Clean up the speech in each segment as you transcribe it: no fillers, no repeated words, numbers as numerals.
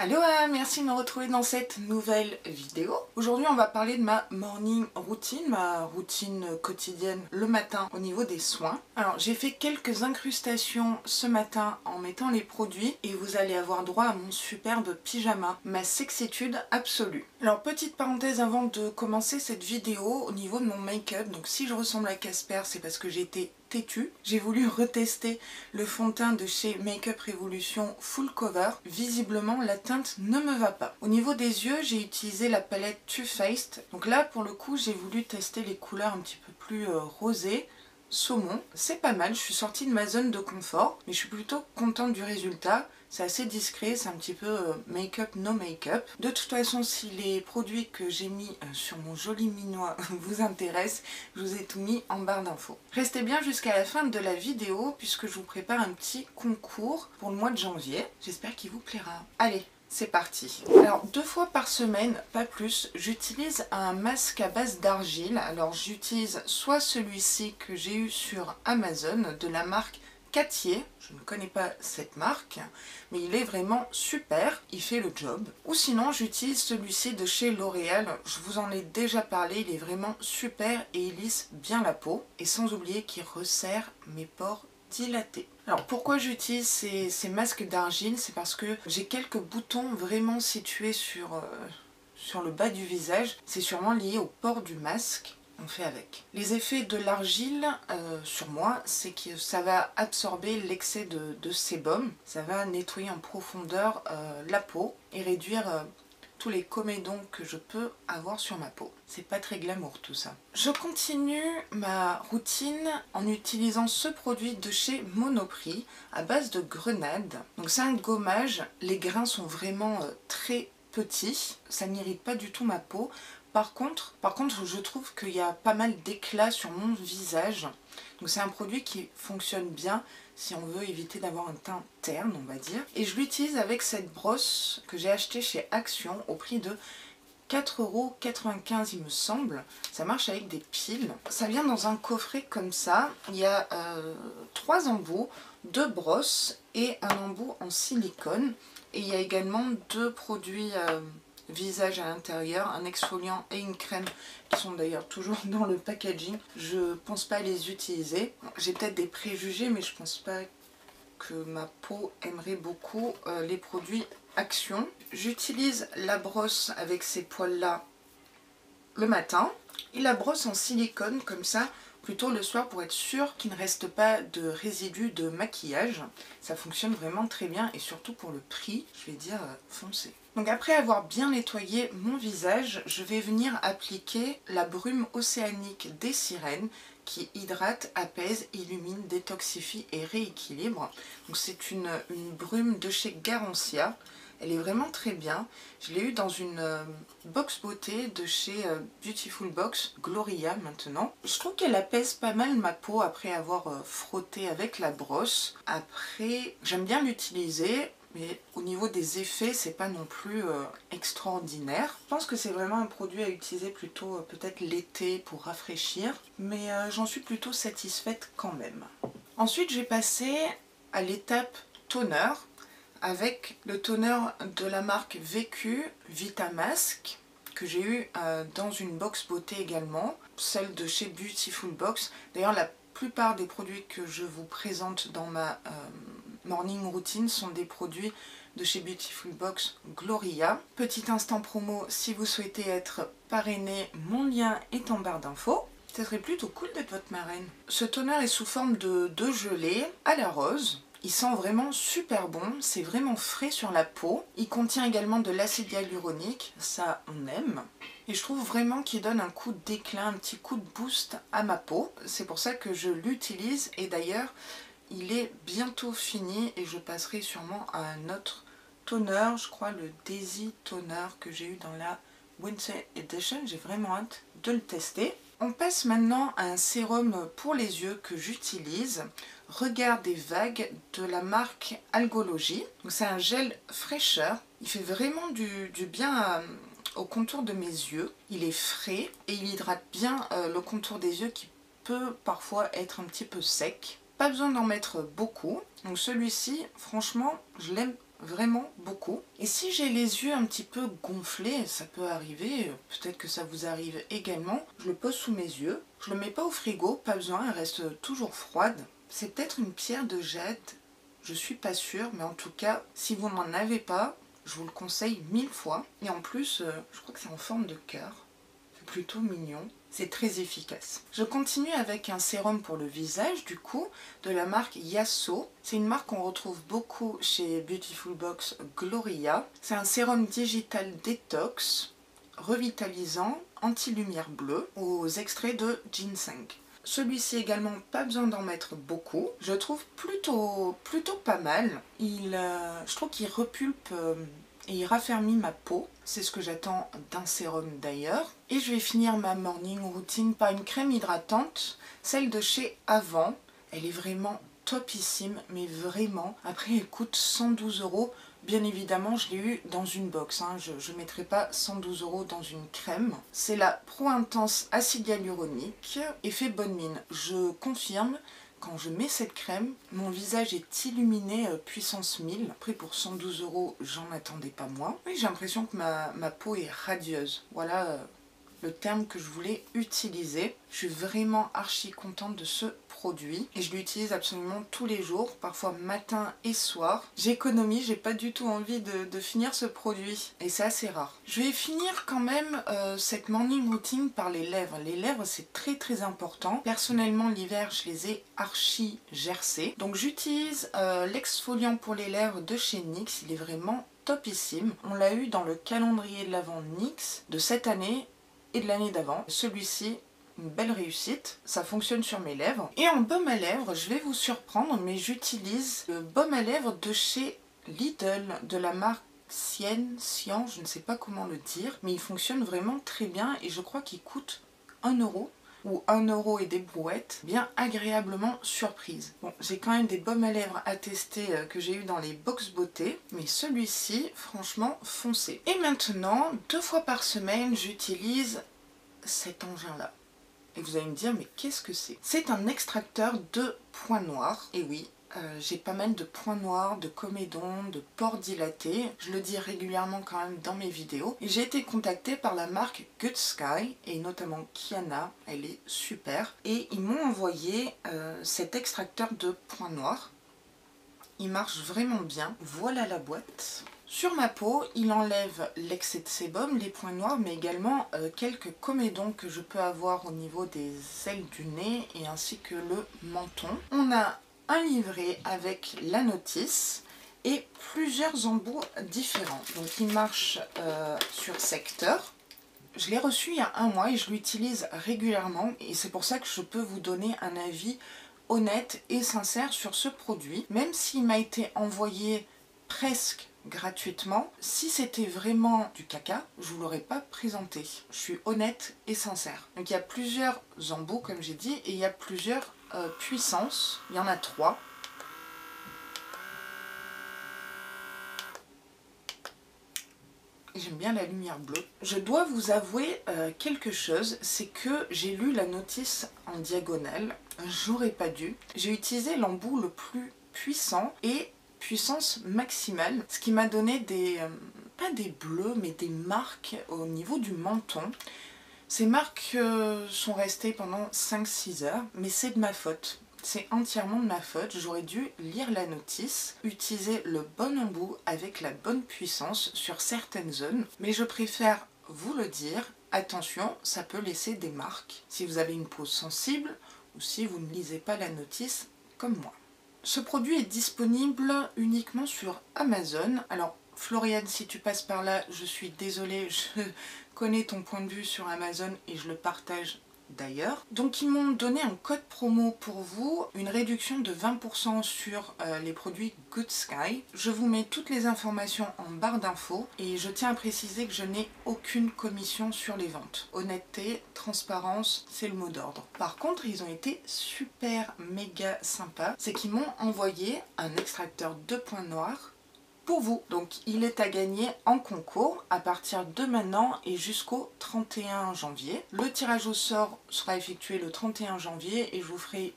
Aloha, merci de me retrouver dans cette nouvelle vidéo. Aujourd'hui on va parler de ma morning routine, ma routine quotidienne le matin au niveau des soins. Alors j'ai fait quelques incrustations ce matin en mettant les produits et vous allez avoir droit à mon superbe pyjama, ma sexitude absolue. Alors petite parenthèse avant de commencer cette vidéo au niveau de mon make-up, donc si je ressemble à Casper c'est parce que j'ai été têtue. J'ai voulu retester le fond de teint de chez Makeup Revolution Full Cover. Visiblement, la teinte ne me va pas. Au niveau des yeux, j'ai utilisé la palette Too Faced. Donc là, pour le coup, j'ai voulu tester les couleurs un petit peu plus rosées. Saumon, c'est pas mal, je suis sortie de ma zone de confort, mais je suis plutôt contente du résultat. C'est assez discret, c'est un petit peu make-up, no make-up. De toute façon, si les produits que j'ai mis sur mon joli minois vous intéressent, je vous ai tout mis en barre d'infos. Restez bien jusqu'à la fin de la vidéo, puisque je vous prépare un petit concours pour le mois de janvier. J'espère qu'il vous plaira. Allez, c'est parti. Alors 2 fois par semaine, pas plus, j'utilise un masque à base d'argile. Alors j'utilise soit celui-ci que j'ai eu sur Amazon de la marque Catier, je ne connais pas cette marque, mais il est vraiment super, il fait le job. Ou sinon j'utilise celui-ci de chez L'Oréal, je vous en ai déjà parlé, il est vraiment super et il lisse bien la peau. Et sans oublier qu'il resserre mes pores dilatés. Alors pourquoi j'utilise ces masques d'argile? C'est parce que j'ai quelques boutons vraiment situés sur le bas du visage. C'est sûrement lié au port du masque. On fait avec. Les effets de l'argile sur moi, c'est que ça va absorber l'excès de sébum. Ça va nettoyer en profondeur la peau et réduire tous les comédons que je peux avoir sur ma peau. C'est pas très glamour tout ça. Je continue ma routine en utilisant ce produit de chez Monoprix à base de grenade. Donc c'est un gommage, les grains sont vraiment très petits, ça n'irrite pas du tout ma peau. Par contre, je trouve qu'il y a pas mal d'éclat sur mon visage. Donc c'est un produit qui fonctionne bien si on veut éviter d'avoir un teint terne, on va dire. Et je l'utilise avec cette brosse que j'ai achetée chez Action au prix de 4,95 € il me semble. Ça marche avec des piles. Ça vient dans un coffret comme ça. Il y a 3 embouts, 2 brosses et un embout en silicone. Et il y a également 2 produits visage à l'intérieur, un exfoliant et une crème qui sont d'ailleurs toujours dans le packaging. Je pense pas les utiliser. J'ai peut-être des préjugés mais je pense pas que ma peau aimerait beaucoup les produits Action. J'utilise la brosse avec ces poils là le matin et la brosse en silicone comme ça plutôt le soir pour être sûr qu'il ne reste pas de résidus de maquillage. Ça fonctionne vraiment très bien et surtout pour le prix, je vais dire foncez. Donc après avoir bien nettoyé mon visage, je vais venir appliquer la brume océanique des sirènes qui hydrate, apaise, illumine, détoxifie et rééquilibre. Donc c'est une brume de chez Garancia. Elle est vraiment très bien. Je l'ai eu dans une box beauté de chez Beautiful Box, Gloria maintenant. Je trouve qu'elle apaise pas mal ma peau après avoir frotté avec la brosse. Après, j'aime bien l'utiliser. Mais au niveau des effets, c'est pas non plus extraordinaire. Je pense que c'est vraiment un produit à utiliser plutôt peut-être l'été pour rafraîchir. Mais j'en suis plutôt satisfaite quand même. Ensuite, j'ai passé à l'étape toner avec le toner de la marque VQ Vitamask que j'ai eu dans une box beauté également. Celle de chez Beautiful Box. D'ailleurs, la plupart des produits que je vous présente dans ma morning routine sont des produits de chez Beautiful Box Gloria. Petit instant promo, si vous souhaitez être parrainé, mon lien est en barre d'infos. Ça serait plutôt cool d'être votre marraine. Ce toner est sous forme de gelée à la rose. Il sent vraiment super bon, c'est vraiment frais sur la peau. Il contient également de l'acide hyaluronique, ça on aime. Et je trouve vraiment qu'il donne un coup d'éclat, un petit coup de boost à ma peau. C'est pour ça que je l'utilise et d'ailleurs il est bientôt fini et je passerai sûrement à un autre toner, je crois le Daisy Toner que j'ai eu dans la Winter Edition. J'ai vraiment hâte de le tester. On passe maintenant à un sérum pour les yeux que j'utilise. Regard des vagues de la marque Algologie. C'est un gel fraîcheur. Il fait vraiment du bien au contour de mes yeux. Il est frais et il hydrate bien le contour des yeux qui peut parfois être un petit peu sec. Pas besoin d'en mettre beaucoup. Donc celui-ci, franchement, je l'aime vraiment beaucoup. Et si j'ai les yeux un petit peu gonflés, ça peut arriver, peut-être que ça vous arrive également, je le pose sous mes yeux. Je le mets pas au frigo, pas besoin, elle reste toujours froide. C'est peut-être une pierre de jade, je suis pas sûre, mais en tout cas, si vous n'en avez pas, je vous le conseille 1000 fois. Et en plus, je crois que c'est en forme de cœur. C'est plutôt mignon. C'est très efficace. Je continue avec un sérum pour le visage, du coup, de la marque Yasso. C'est une marque qu'on retrouve beaucoup chez Beautiful Box Gloria. C'est un sérum digital détox, revitalisant, anti-lumière bleue, aux extraits de ginseng. Celui-ci également, pas besoin d'en mettre beaucoup. Je trouve plutôt pas mal. Je trouve qu'il repulpe et il raffermit ma peau. C'est ce que j'attends d'un sérum d'ailleurs. Et je vais finir ma morning routine par une crème hydratante, celle de chez Avant. Elle est vraiment topissime, mais vraiment. Après, elle coûte 112 €. Bien évidemment, je l'ai eu dans une box. Je ne mettrai pas 112 € dans une crème. C'est la Pro Intense Acide Hyaluronique, effet bonne mine. Je confirme, quand je mets cette crème, mon visage est illuminé puissance 1000. Après, pour 112 €, j'en attendais pas moins. Oui, j'ai l'impression que ma peau est radieuse. Voilà le terme que je voulais utiliser. Je suis vraiment archi contente de ce produit et je l'utilise absolument tous les jours, parfois matin et soir. J'économise, j'ai pas du tout envie de finir ce produit et c'est assez rare. Je vais finir quand même cette morning routine par les lèvres. Les lèvres, c'est très important. Personnellement, l'hiver, je les ai archi gercées. Donc j'utilise l'exfoliant pour les lèvres de chez NYX. Il est vraiment topissime. On l'a eu dans le calendrier de l'Avent NYX de cette année et de l'année d'avant. Celui-ci, une belle réussite, ça fonctionne sur mes lèvres. Et en baume à lèvres, je vais vous surprendre, mais j'utilise le baume à lèvres de chez Lidl, de la marque Cian, je ne sais pas comment le dire, mais il fonctionne vraiment très bien et je crois qu'il coûte 1 € ou 1 € et des brouettes, bien agréablement surprise. Bon, j'ai quand même des baumes à lèvres à tester que j'ai eu dans les box beauté, mais celui-ci, franchement, foncé. Et maintenant, 2 fois par semaine, j'utilise cet engin-là. Et vous allez me dire, mais qu'est-ce que c'est? C'est un extracteur de points noirs, et oui, j'ai pas mal de points noirs, de comédons, de pores dilatés. Je le dis régulièrement quand même dans mes vidéos. Et j'ai été contactée par la marque Good Sky et notamment Kiana. Elle est super. Et ils m'ont envoyé cet extracteur de points noirs. Il marche vraiment bien. Voilà la boîte. Sur ma peau, il enlève l'excès de sébum, les points noirs, mais également quelques comédons que je peux avoir au niveau des ailes du nez et ainsi que le menton. On a un livret avec la notice et plusieurs embouts différents. Donc il marche sur secteur. Je l'ai reçu il y a 1 mois et je l'utilise régulièrement et c'est pour ça que je peux vous donner un avis honnête et sincère sur ce produit. Même s'il m'a été envoyé presque gratuitement, si c'était vraiment du caca, je vous l'aurais pas présenté. Je suis honnête et sincère. Donc il y a plusieurs embouts comme j'ai dit et il y a plusieurs puissances. Il y en a 3. J'aime bien la lumière bleue. Je dois vous avouer quelque chose, c'est que j'ai lu la notice en diagonale. J'aurais pas dû. J'ai utilisé l'embout le plus puissant et puissance maximale, ce qui m'a donné pas des bleus, mais des marques au niveau du menton. Ces marques sont restées pendant 5-6 heures, mais c'est de ma faute. C'est entièrement de ma faute, j'aurais dû lire la notice, utiliser le bon embout avec la bonne puissance sur certaines zones, mais je préfère vous le dire, attention, ça peut laisser des marques si vous avez une peau sensible ou si vous ne lisez pas la notice comme moi. Ce produit est disponible uniquement sur Amazon. Alors Floriane, si tu passes par là, je suis désolée, je connais ton point de vue sur Amazon et je le partage d'ailleurs. Donc ils m'ont donné un code promo pour vous, une réduction de 20% sur les produits Good Sky. Je vous mets toutes les informations en barre d'infos et je tiens à préciser que je n'ai aucune commission sur les ventes. Honnêteté, transparence, c'est le mot d'ordre. Par contre, ils ont été super méga sympas. C'est qu'ils m'ont envoyé un extracteur de points noirs pour vous. Donc il est à gagner en concours à partir de maintenant et jusqu'au 31 janvier. Le tirage au sort sera effectué le 31 janvier et je vous ferai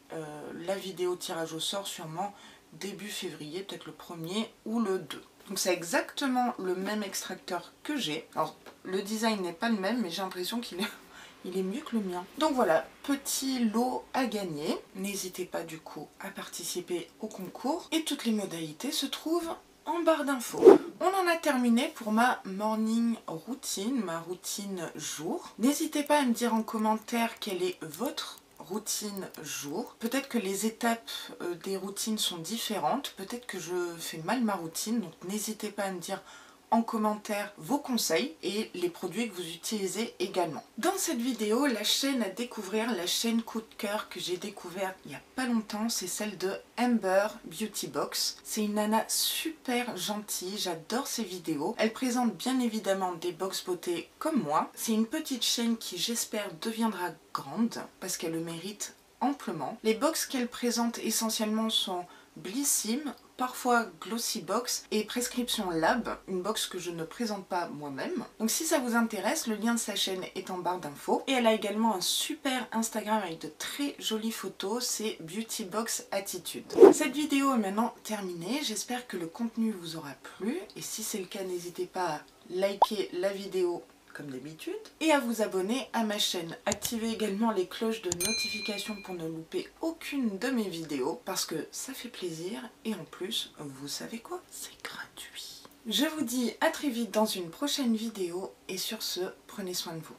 la vidéo tirage au sort sûrement début février, peut-être le 1er ou le 2. Donc c'est exactement le même extracteur que j'ai. Alors le design n'est pas le même, mais j'ai l'impression qu'il est... il est mieux que le mien. Donc voilà, petit lot à gagner. N'hésitez pas du coup à participer au concours. Et toutes les modalités se trouvent en barre d'infos. On en a terminé pour ma morning routine, ma routine jour. N'hésitez pas à me dire en commentaire quelle est votre routine jour. Peut-être que les étapes des routines sont différentes. Peut-être que je fais mal ma routine. Donc n'hésitez pas à me dire en commentaire vos conseils et les produits que vous utilisez également. Dans cette vidéo, la chaîne à découvrir, la chaîne coup de cœur que j'ai découvert il n'y a pas longtemps, c'est celle de Amber Beauty Box. C'est une nana super gentille, j'adore ses vidéos. Elle présente bien évidemment des box beauté comme moi. C'est une petite chaîne qui j'espère deviendra grande parce qu'elle le mérite amplement. Les box qu'elle présente essentiellement sont Blissim, parfois Glossy Box et Prescription Lab, une box que je ne présente pas moi-même. Donc si ça vous intéresse, le lien de sa chaîne est en barre d'infos. Et elle a également un super Instagram avec de très jolies photos, c'est Beauty Box Attitude. Cette vidéo est maintenant terminée, j'espère que le contenu vous aura plu. Et si c'est le cas, n'hésitez pas à liker la vidéo comme d'habitude, et à vous abonner à ma chaîne. Activez également les cloches de notification pour ne louper aucune de mes vidéos, parce que ça fait plaisir, et en plus, vous savez quoi? C'est gratuit. Je vous dis à très vite dans une prochaine vidéo, et sur ce, prenez soin de vous.